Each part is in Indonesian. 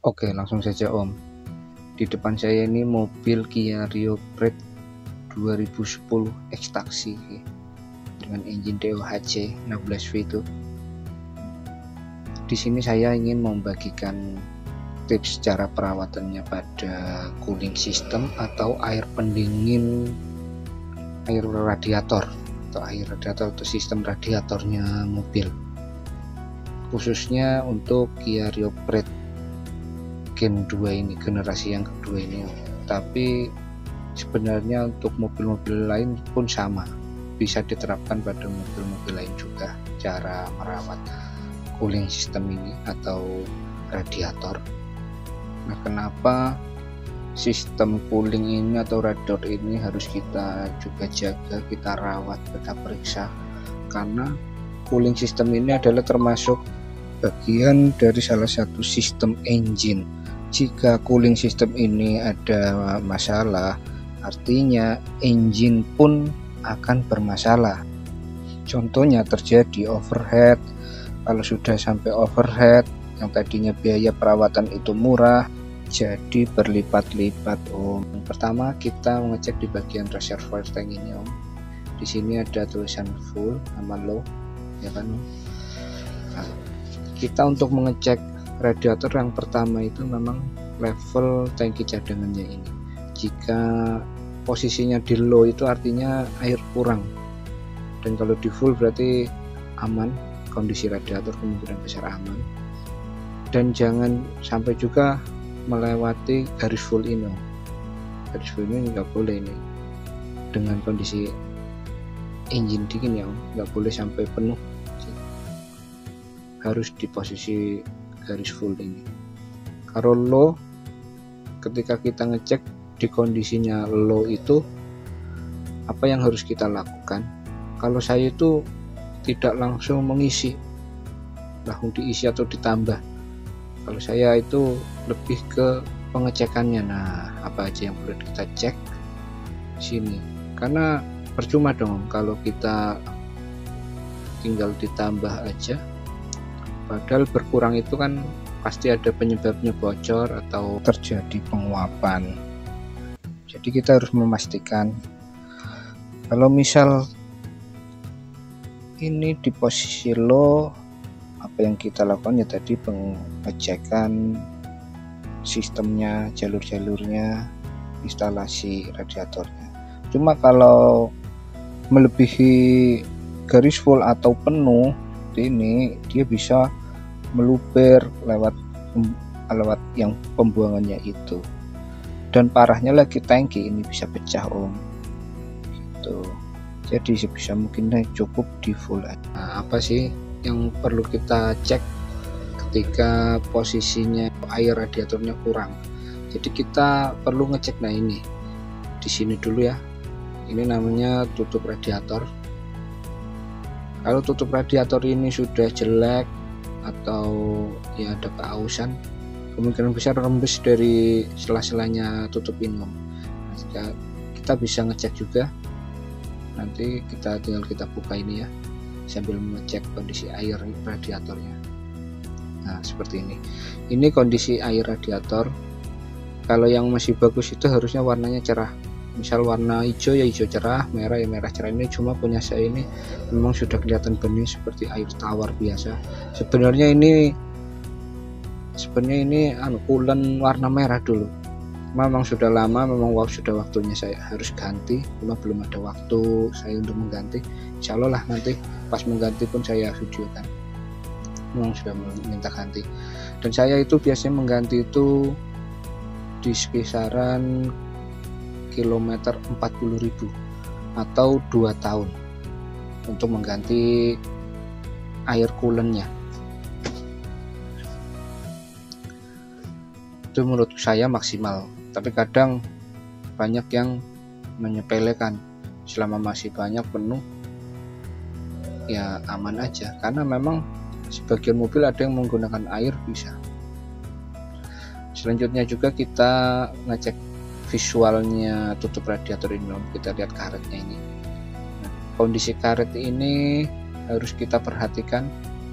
Oke, langsung saja Om. Di depan saya ini mobil Kia Rio Pride 2010 X-Taxi dengan engine DOHC 16V itu. Di sini saya ingin membagikan tips cara perawatannya pada cooling system atau air pendingin air radiator atau sistem radiatornya mobil, khususnya untuk Kia Rio Pride Gen 2 ini, generasi yang kedua ini. Tapi sebenarnya untuk mobil-mobil lain pun sama, bisa diterapkan pada mobil-mobil lain juga cara merawat cooling system ini atau radiator. Nah, kenapa sistem cooling ini atau radiator ini harus kita juga jaga, kita rawat, kita periksa? Karena cooling system ini adalah termasuk bagian dari salah satu sistem engine. Jika cooling system ini ada masalah, artinya engine pun akan bermasalah. Contohnya terjadi overheat. Kalau sudah sampai overheat, yang tadinya biaya perawatan itu murah, jadi berlipat-lipat Om. Pertama kita mengecek di bagian reservoir tank ini Om. Di sini ada tulisan full sama low, ya kan Om. Nah, kita untuk mengecek radiator yang pertama itu memang level tangki cadangannya ini. Jika posisinya di low itu artinya air kurang, dan kalau di full berarti aman, kondisi radiator kemungkinan besar aman. Dan jangan sampai juga melewati garis full ini. Garis full ini nggak boleh ini dengan kondisi engine dingin ya, nggak boleh sampai penuh, harus di posisi garis full ini. Kalau low, ketika kita ngecek di kondisinya low itu, apa yang harus kita lakukan? Kalau saya itu tidak langsung mengisi, langsung diisi atau ditambah. Kalau saya itu lebih ke pengecekannya. Nah, apa aja yang perlu kita cek sini, karena percuma dong kalau kita tinggal ditambah aja, padahal berkurang itu kan pasti ada penyebabnya, bocor atau terjadi penguapan. Jadi kita harus memastikan kalau misal ini di posisi low, apa yang kita lakukan ya tadi pengecekan sistemnya, jalur-jalurnya, instalasi radiatornya. Cuma kalau melebihi garis full atau penuh ini, dia bisa meluber lewat yang pembuangannya itu, dan parahnya lagi tangki ini bisa pecah Om gitu. Jadi sebisa mungkin cukup di full. Nah, apa sih yang perlu kita cek ketika posisinya air radiatornya kurang? Jadi kita perlu ngecek. Nah, ini di sini dulu ya, ini namanya tutup radiator. Kalau tutup radiator ini sudah jelek atau ya ada keausan, kemungkinan besar rembes dari sela-selanya tutup ini. Nah, kita bisa ngecek juga, nanti kita tinggal kita buka ini ya, sambil mengecek kondisi air radiatornya. Nah, seperti ini kondisi air radiator. Kalau yang masih bagus itu harusnya warnanya cerah, misal warna hijau ya hijau cerah, merah ya merah cerah. Ini cuma punya saya ini memang sudah kelihatan bening seperti air tawar biasa. Sebenarnya ini coolant warna merah dulu, memang sudah lama, memang sudah waktunya saya harus ganti, cuma belum ada waktu saya untuk mengganti. Insya Allah lah nanti pas mengganti pun saya videokan, memang sudah minta ganti. Dan saya itu biasanya mengganti itu di kisaran kilometer 40.000 atau 2 tahun untuk mengganti air coolantnya. Itu menurut saya maksimal, tapi kadang banyak yang menyepelekan, selama masih banyak penuh ya aman aja, karena memang sebagian mobil ada yang menggunakan air bisa. Selanjutnya juga kita ngecek visualnya tutup radiator ini, kita lihat karetnya ini. Nah, kondisi karet ini harus kita perhatikan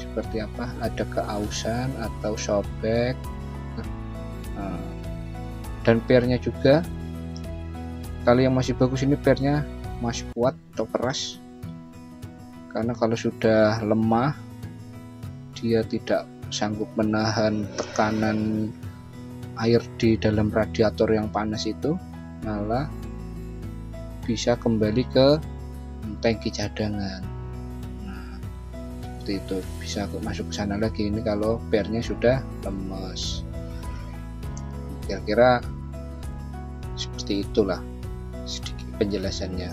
seperti apa, ada keausan atau sobek Nah, dan pernya juga kalau yang masih bagus ini pernya masih kuat atau keras, karena kalau sudah lemah dia tidak sanggup menahan tekanan air di dalam radiator yang panas itu, malah bisa kembali ke tangki cadangan. Nah, seperti itu, bisa masuk ke sana lagi. Ini kalau pernya sudah lemes. Kira-kira seperti itulah sedikit penjelasannya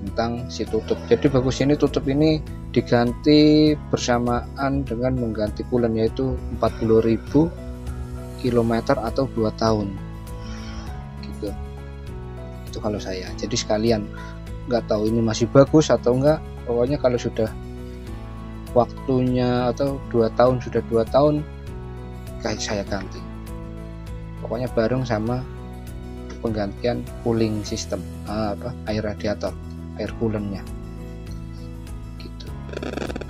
tentang si tutup. Jadi bagus ini tutup ini diganti bersamaan dengan mengganti coolant, yaitu 40.000 km atau 2 tahun gitu. Itu kalau saya. Jadi sekalian, nggak tahu ini masih bagus atau enggak, pokoknya kalau sudah waktunya atau 2 tahun, sudah 2 tahun kayak saya ganti, pokoknya bareng sama penggantian cooling system, air radiator, air coolantnya gitu.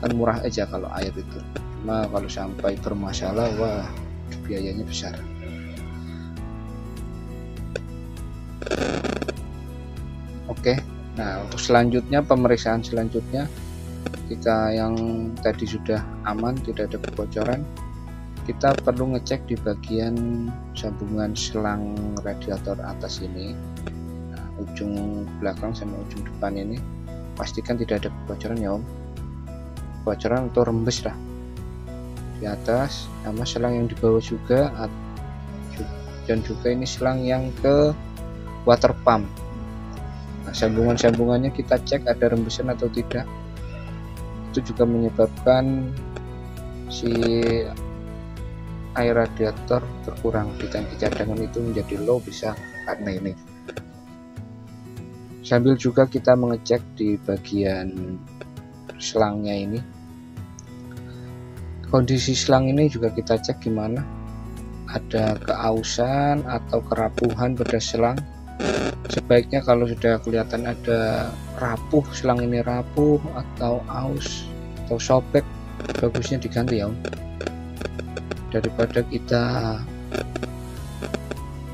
Kan murah aja kalau air itu, cuma kalau sampai bermasalah, wah biayanya besar. Oke, nah untuk selanjutnya, pemeriksaan selanjutnya, kita yang tadi sudah aman, tidak ada kebocoran, kita perlu ngecek di bagian sambungan selang radiator atas ini. Nah, ujung belakang sama ujung depan ini pastikan tidak ada kebocoran ya Om. Kebocoran atau rembes lah di atas, sama selang yang di bawah juga, dan juga ini selang yang ke water pump. Nah, sambungan-sambungannya kita cek ada rembesan atau tidak. Itu juga menyebabkan si air radiator berkurang di tangki cadangan itu menjadi low, bisa karena ini. Sambil juga kita mengecek di bagian selangnya ini, kondisi selang ini juga kita cek gimana, ada keausan atau kerapuhan pada selang. Sebaiknya kalau sudah kelihatan ada rapuh, selang ini rapuh atau aus atau sobek, bagusnya diganti ya Om, daripada kita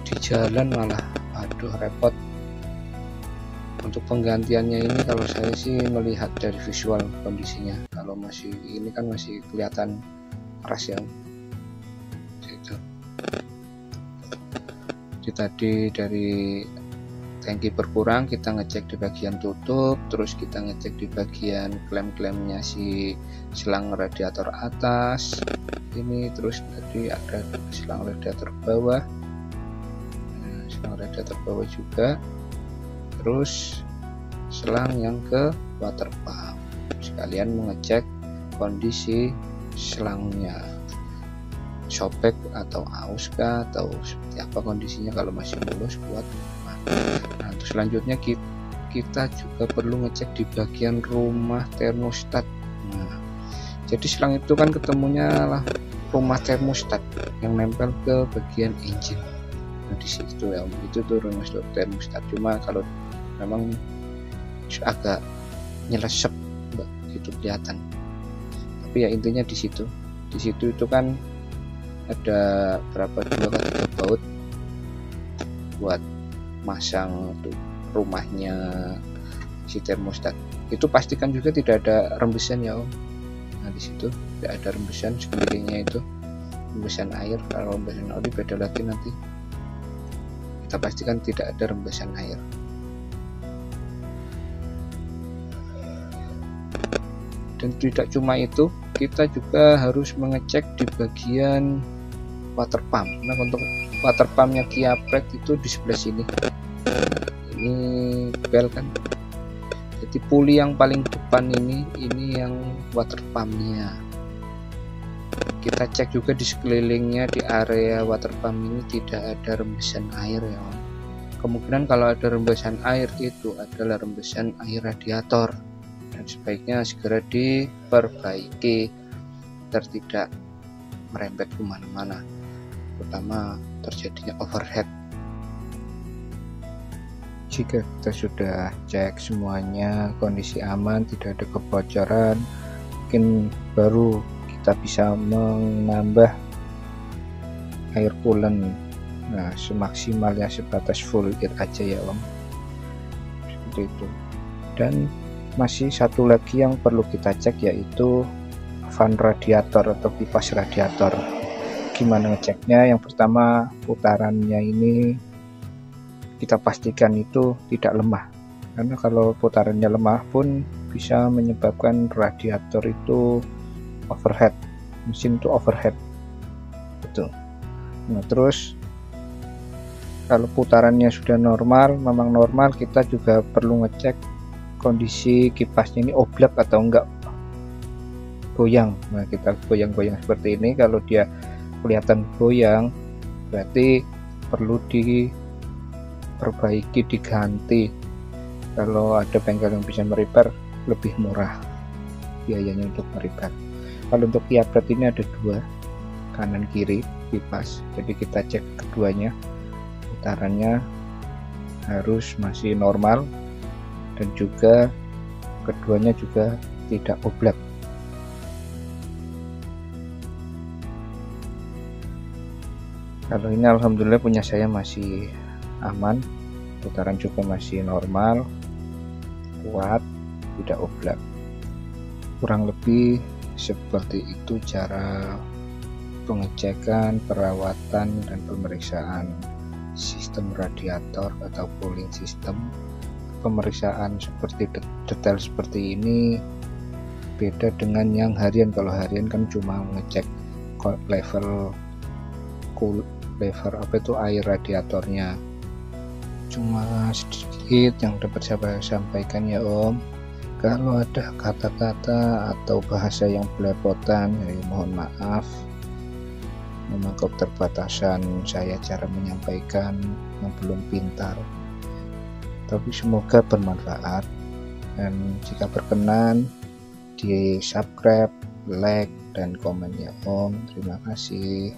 di jalan malah aduh repot. Untuk penggantiannya ini kalau saya sih melihat dari visual kondisinya, kalau masih ini kan masih kelihatan keras ya gitu. Jadi tadi dari tangki berkurang, kita ngecek di bagian tutup, terus kita ngecek di bagian klem-klemnya si selang radiator atas ini, terus tadi ada selang radiator bawah, selang radiator bawah juga, terus selang yang ke water pump, sekalian mengecek kondisi selangnya sobek atau aus kah, atau seperti apa kondisinya. Kalau masih mulus kuat. Nah, untuk selanjutnya kita juga perlu ngecek di bagian rumah termostat. Nah, jadi selang itu kan ketemunya lah rumah termostat yang nempel ke bagian engine. Nah, di situ ya, itu tuh rumah termostat. Cuma kalau memang agak nyelesep, nggak gitu kelihatan. Tapi ya intinya di situ itu kan ada berapa, 2 atau 3 baut buat masang tuh rumahnya si termostat. Itu pastikan juga tidak ada rembesan ya Om. Nah di situ tidak ada rembesan, sekelilingnya itu rembesan air. Kalau rembesan oli beda lagi, nanti kita pastikan tidak ada rembesan air. Dan tidak cuma itu, kita juga harus mengecek di bagian water pump. Nah untuk water pumpnya Kia Pride itu di sebelah sini. Ini bel kan, jadi puli yang paling depan ini yang water pumpnya. Kita cek juga di sekelilingnya, di area water pump ini tidak ada rembesan air ya Om. Kemungkinan kalau ada rembesan air itu adalah rembesan air radiator, dan sebaiknya segera diperbaiki agar tidak merembet kemana-mana, terutama terjadinya overheat. Jika kita sudah cek semuanya kondisi aman, tidak ada kebocoran, mungkin baru kita bisa menambah air coolant Nah, semaksimalnya sebatas full air aja ya Om, seperti itu. Dan masih satu lagi yang perlu kita cek, yaitu fan radiator atau kipas radiator. Gimana ngeceknya? Yang pertama, putarannya ini kita pastikan itu tidak lemah, karena kalau putarannya lemah pun bisa menyebabkan radiator itu overheat, mesin itu overheat gitu. Nah, terus kalau putarannya sudah normal, memang normal, kita juga perlu ngecek kondisi kipasnya ini oblak atau enggak, goyang. Nah, kita goyang-goyang seperti ini, kalau dia kelihatan goyang berarti perlu diperbaiki, diganti. Kalau ada bengkel yang bisa merepair, lebih murah biayanya untuk merepair. Kalau untuk kiabrat ini ada dua, kanan kiri kipas, jadi kita cek keduanya, putarannya harus masih normal dan juga keduanya juga tidak oblak. Kalau ini alhamdulillah punya saya masih aman, putaran juga masih normal, kuat, tidak oblak. Kurang lebih seperti itu cara pengecekan, perawatan, dan pemeriksaan sistem radiator atau cooling system. Pemeriksaan seperti detail seperti ini beda dengan yang harian. Kalau harian kan cuma mengecek level air radiatornya. Cuma sedikit yang dapat saya sampaikan ya Om, kalau ada kata-kata atau bahasa yang belepotan, ya mohon maaf, memang keterbatasan saya cara menyampaikan yang belum pintar, tapi semoga bermanfaat. Dan jika berkenan, di subscribe, like, dan komen ya Om. Terima kasih.